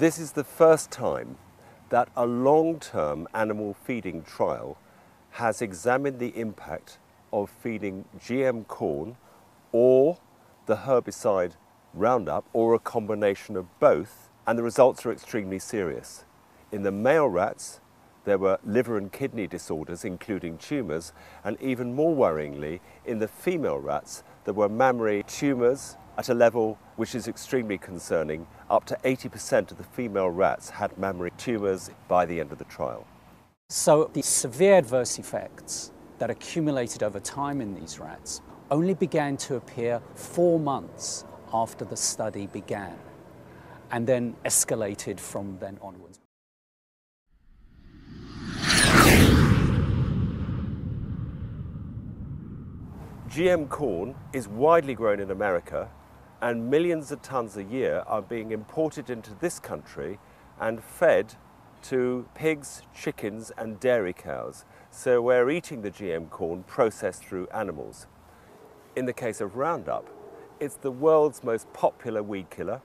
This is the first time that a long-term animal feeding trial has examined the impact of feeding GM corn or the herbicide Roundup, or a combination of both, and the results are extremely serious. In the male rats, there were liver and kidney disorders, including tumours, and even more worryingly, in the female rats, there were mammary tumours at a level which is extremely concerning. Up to 80% of the female rats had mammary tumours by the end of the trial. So the severe adverse effects that accumulated over time in these rats only began to appear 4 months after the study began, and then escalated from then onwards. GM corn is widely grown in America, and millions of tons a year are being imported into this country and fed to pigs, chickens and dairy cows. So we're eating the GM corn processed through animals. In the case of Roundup, it's the world's most popular weed killer.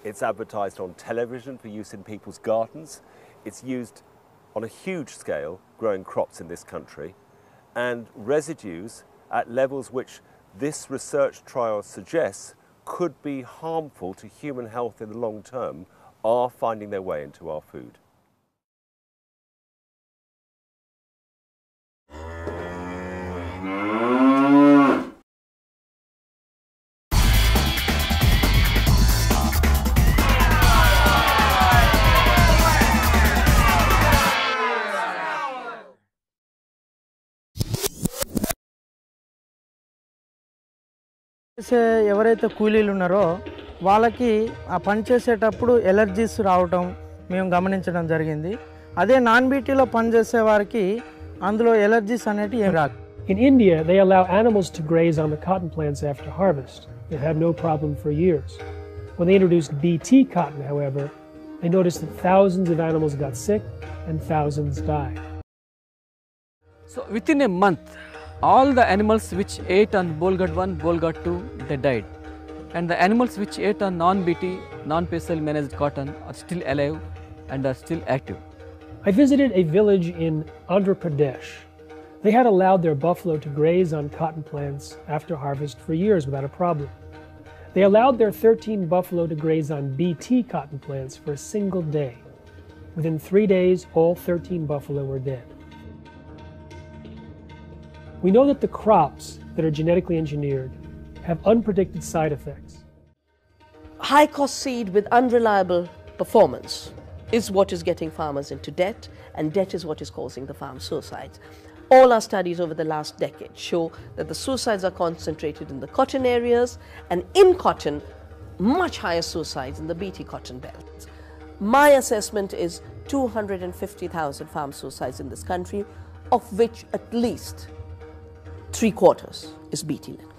It's advertised on television for use in people's gardens. It's used on a huge scale growing crops in this country. And residues at levels which this research trial suggests could be harmful to human health in the long term are finding their way into our food. ఎవరైతే కూలీలు ఉన్నారో వాళ్ళకి ఆ పని చేసేటప్పుడు allergies రావటం మేము గమనించడం జరిగింది. అదే నాన్ బీటీలో పని చేసే వారికి అందులో ఎలర్జీస్ అనేటివి ఏం రాదు. In India, they allow animals to graze on the cotton plants after harvest. They had no problem for years. When they introduced BT cotton, however, they noticed that thousands of animals got sick and thousands died. So within a month, all the animals which ate on Bolgat 1, Bolgat 2, they died. And the animals which ate on non-BT, non-pesticide managed cotton are still alive and are still active. I visited a village in Andhra Pradesh. They had allowed their buffalo to graze on cotton plants after harvest for years without a problem. They allowed their 13 buffalo to graze on BT cotton plants for a single day. Within 3 days, all 13 buffalo were dead. We know that the crops that are genetically engineered have unpredicted side effects. High-cost seed with unreliable performance is what is getting farmers into debt, and debt is what is causing the farm suicides. All our studies over the last decade show that the suicides are concentrated in the cotton areas, and in cotton, much higher suicides in the BT cotton belts. My assessment is 250,000 farm suicides in this country, of which at least 3/4 is BT-linked.